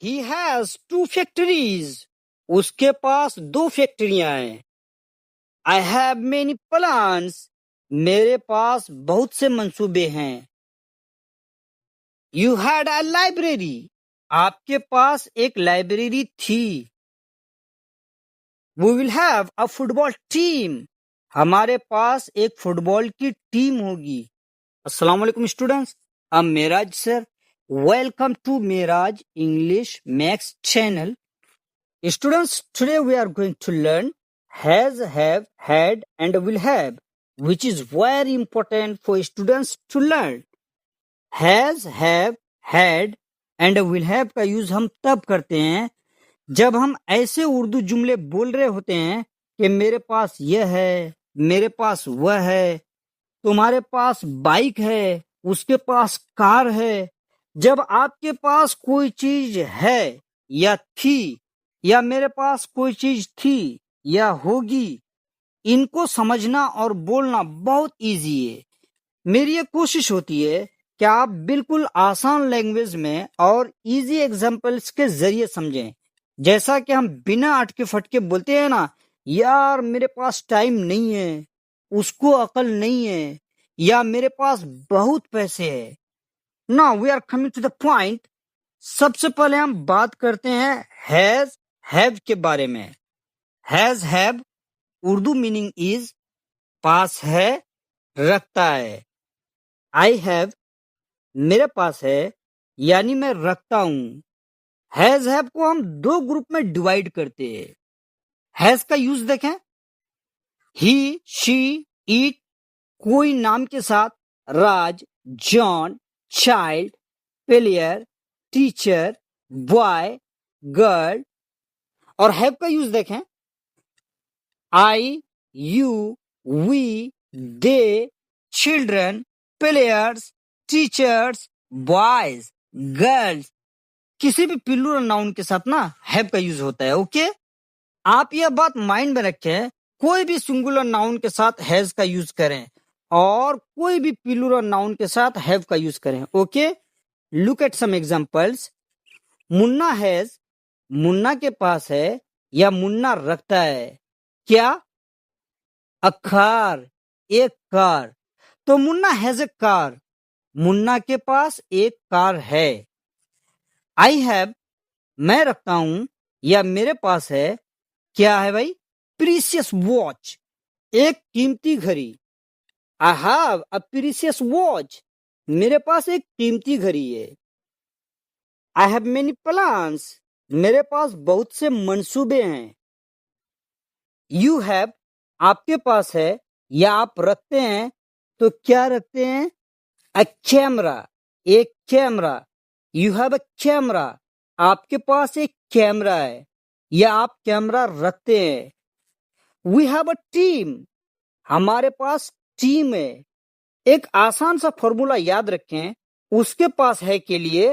He has 2 factories. उसके पास 2 फैक्ट्रियां हैं। I have many plans. मेरे पास बहुत से मंसूबे हैं। You had a library. आपके पास एक लाइब्रेरी थी। We will have a football team. हमारे पास एक फुटबॉल की टीम होगी। अस्सलाम वालेकुम students, I am Meraj sir. Welcome to Meraj English maths channel. Students, today we are going to learn has, have, had and will have, which is very important for students to learn. Has, have, had and will have का use हम तब करते हैं जब हम ऐसे उर्दू जुमले बोल रहे होते हैं कि मेरे पास यह है, मेरे पास वह है, तुम्हारे पास बाइक है, उसके पास कार है। जब आपके पास कोई चीज है या थी, या मेरे पास कोई चीज थी या होगी, इनको समझना और बोलना बहुत इजी है। मेरी ये कोशिश होती है कि आप बिल्कुल आसान लैंग्वेज में और इजी एग्जाम्पल्स के जरिए समझें। जैसा कि हम बिना अटके फटके बोलते हैं ना, यार मेरे पास टाइम नहीं है, उसको अकल नहीं है, या मेरे पास बहुत पैसे है। Now we are coming to the point. सबसे पहले हम बात करते हैं हैज हैव के बारे में। Has have Urdu meaning is pass है, रखता है। आई हैव मेरे पास है, यानी मैं रखता हूं। हैज हैव को हम 2 ग्रुप में डिवाइड करते हैं। हैज का यूज देखें। ही, शी, इट, कोई नाम के साथ Raj, John, child, player, teacher, boy, girl. और हैव का यूज देखें। I, you, we, they, children, players, teachers, boys, girls. किसी भी प्लूरल नाउन के साथ ना हैव का यूज होता है। ओके, आप यह बात माइंड में रखें, कोई भी सिंगुलर नाउन के साथ हैज का यूज करें और कोई भी प्लूरल नाउन के साथ हैव का यूज करें। Okay, look at some examples. Munna has, Munna के पास है या मुन्ना रखता है क्या? अ कार, एक कार। तो Munna has a car, Munna के पास एक कार है। आई हैव, मैं रखता हूं या मेरे पास है, क्या है भाई? प्रीशियस वॉच, एक कीमती घड़ी। I have a precious watch, मेरे पास एक कीमती घड़ी है। आई हैव मेनी प्लान्स, मेरे पास बहुत से मंसूबे हैं। यू हैव, आपके पास है या आप रखते हैं, तो क्या रखते हैं? अ कैमरा, एक camera. You have a camera, आपके पास एक कैमरा है या आप कैमरा रखते हैं। वी हैव अ टीम, हमारे पास टीम है। एक आसान सा फॉर्मूला याद रखें, उसके पास है के लिए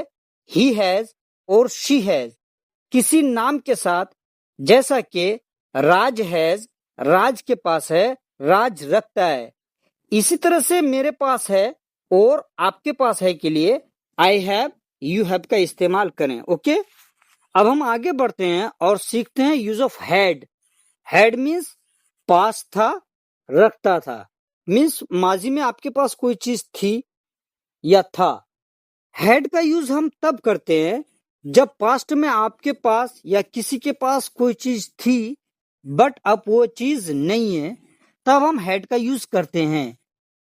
ही हैज और शी हैज किसी नाम के साथ, जैसा कि राज हैज, राज के पास है, राज रखता है। इसी तरह से मेरे पास है और आपके पास है के लिए आई हैव, यू हैव का इस्तेमाल करें। ओके, अब हम आगे बढ़ते हैं और सीखते हैं use of had. Had means पास था, रखता था। मीन्स माजी में आपके पास कोई चीज थी या था। हैड का यूज हम तब करते हैं जब पास्ट में आपके पास या किसी के पास कोई चीज थी बट अब वो चीज नहीं है, तब हम हैड का यूज करते हैं।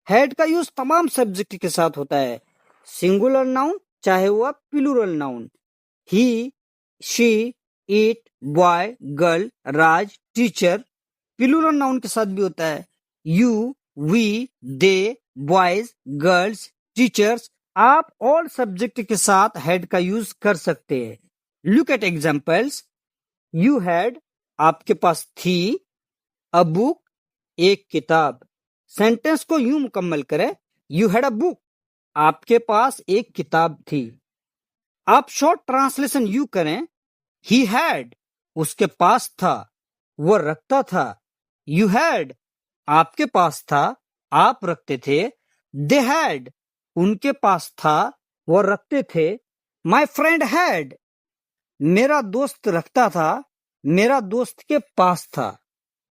हैड का यूज तमाम सब्जेक्ट के साथ होता है, सिंगुलर नाउन चाहे वह plural noun. He, she, it, boy, girl, Raj, teacher plural noun के साथ भी होता है। You, we, they, boys, girls, teachers. आप ऑल सब्जेक्ट के साथ हैड का यूज कर सकते हैं। Look at examples. You had, आपके पास थी। अ बुक, एक किताब। सेंटेंस को यूं मुकम्मल करें, यू हैड अ बुक, आपके पास एक किताब थी। आप शॉर्ट ट्रांसलेशन यू करें, ही हैड, उसके पास था, वो रखता था। यू हैड, आपके पास था, आप रखते थे। दे हैड, उनके पास था, वो रखते थे। माई फ्रेंड हैड, मेरा दोस्त रखता था, मेरा दोस्त के पास था।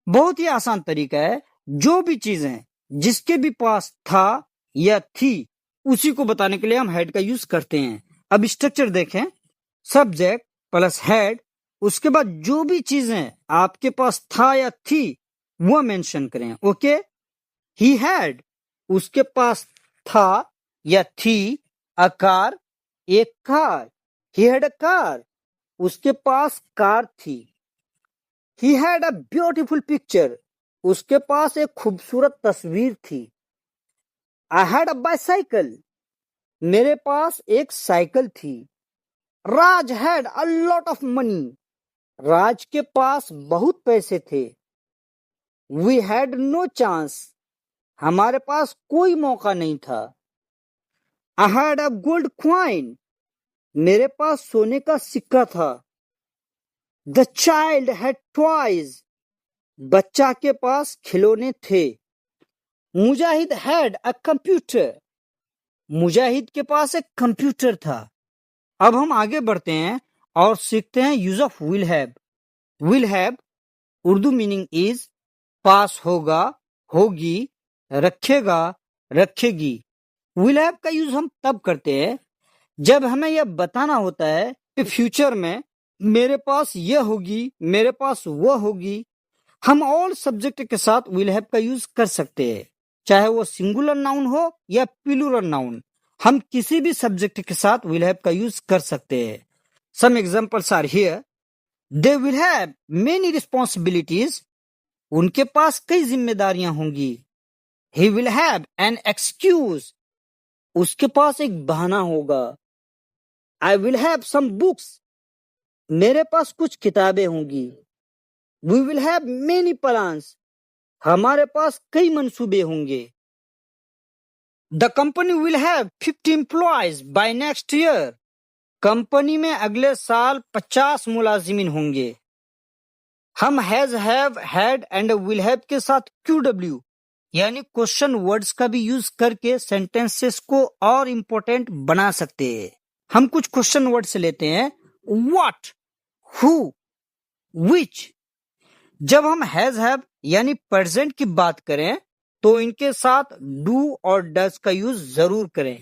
बहुत ही आसान तरीका है, जो भी चीजें जिसके भी पास था या थी उसी को बताने के लिए हम हैड का यूज करते हैं। अब स्ट्रक्चर देखें, सब्जेक्ट प्लस हैड, उसके बाद जो भी चीजें आपके पास था या थी वो मेंशन करें। ओके, ही हैड, उसके पास था या थी अ कार, एक car. He had a car, उसके पास कार थी। He had a beautiful picture, उसके पास एक खूबसूरत तस्वीर थी। आई हैड अ बाइसाइकिल, मेरे पास एक साइकिल थी। Raj had a lot of money, Raj के पास बहुत पैसे थे। वी हैड नो चांस, हमारे पास कोई मौका नहीं था। I had a gold coin, मेरे पास सोने का सिक्का था। द चाइल्ड हैड टॉयज, बच्चा के पास खिलौने थे। मुजाहिद हैड अ कंप्यूटर, मुजाहिद के पास एक कंप्यूटर था। अब हम आगे बढ़ते हैं और सीखते हैं use of will have. Will have Urdu meaning is pass होगा, होगी, रखेगा, रखेगी। विल हैव का यूज हम तब करते हैं जब हमें यह बताना होता है कि फ्यूचर में मेरे पास यह होगी, मेरे पास वह होगी। हम ऑल सब्जेक्ट के साथ विल हैव का यूज कर सकते हैं, चाहे वो सिंगुलर नाउन हो या प्लूरल नाउन। हम किसी भी सब्जेक्ट के साथ विल हैव का यूज कर सकते हैं। Some examples are here. They will have many responsibilities, उनके पास कई जिम्मेदारियां होंगी। He will have an excuse, उसके पास एक बहाना होगा। I will have some books, मेरे पास कुछ किताबें होंगी। We will have many plans, हमारे पास कई मंसूबे होंगे। The company will have 50 employees by next year, company में अगले साल 50 मुलाजिमीन होंगे। हम has, have, had and will have के साथ QW यानी क्वेश्चन वर्ड्स का भी यूज करके सेंटेंसेस को और इम्पोर्टेंट बना सकते हैं। हम कुछ क्वेश्चन वर्ड्स लेते हैं। व्हाट, हु, विच। जब हम हैज, हैव यानी प्रेजेंट की बात करें तो इनके साथ डू और डज का यूज जरूर करें।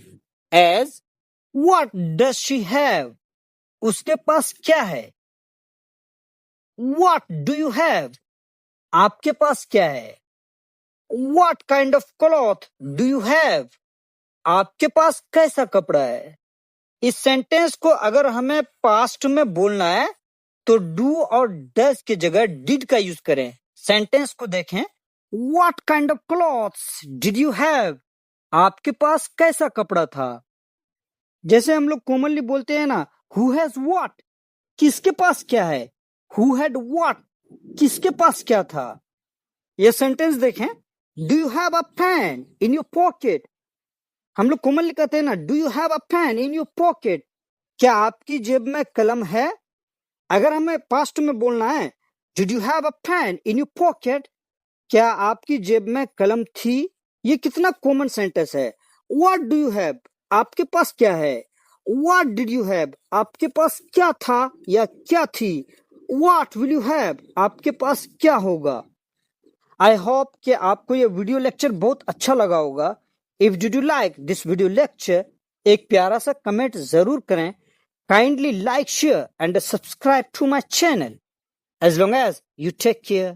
As, what does she have, उसके पास क्या है। व्हाट डू यू हैव, आपके पास क्या है। What kind of cloth do you have, आपके पास कैसा कपड़ा है। इस सेंटेंस को अगर हमें पास्ट में बोलना है तो डू और डज की जगह डिड का यूज करें। सेंटेंस को देखें। What kind of clothes did you have, आपके पास कैसा कपड़ा था। जैसे हम लोग कॉमनली बोलते हैं ना, हु हैज व्हाट, किसके पास क्या है। हु हैड व्हाट, किसके पास क्या था। ये सेंटेंस देखें। Do you have a pain in your pocket, हम लोग कॉमनली कहते हैं ना, do you have a pain in your pocket, क्या आपकी जेब में कलम है। अगर हमें पास्ट में बोलना है, did you have a pain in your pocket, क्या आपकी जेब में कलम थी। ये कितना कॉमन सेंटेंस है। व्हाट डू यू हैव, आपके पास क्या है। व्हाट डिड यू हैव, आपके पास क्या था या क्या थी। व्हाट विल यू हैव, आपके पास क्या होगा। आई होप कि आपको ये वीडियो लेक्चर बहुत अच्छा लगा होगा। If did you like this video lecture, एक प्यारा सा कमेंट जरूर करें। Kindly like, share and subscribe to my channel. As long as you take care.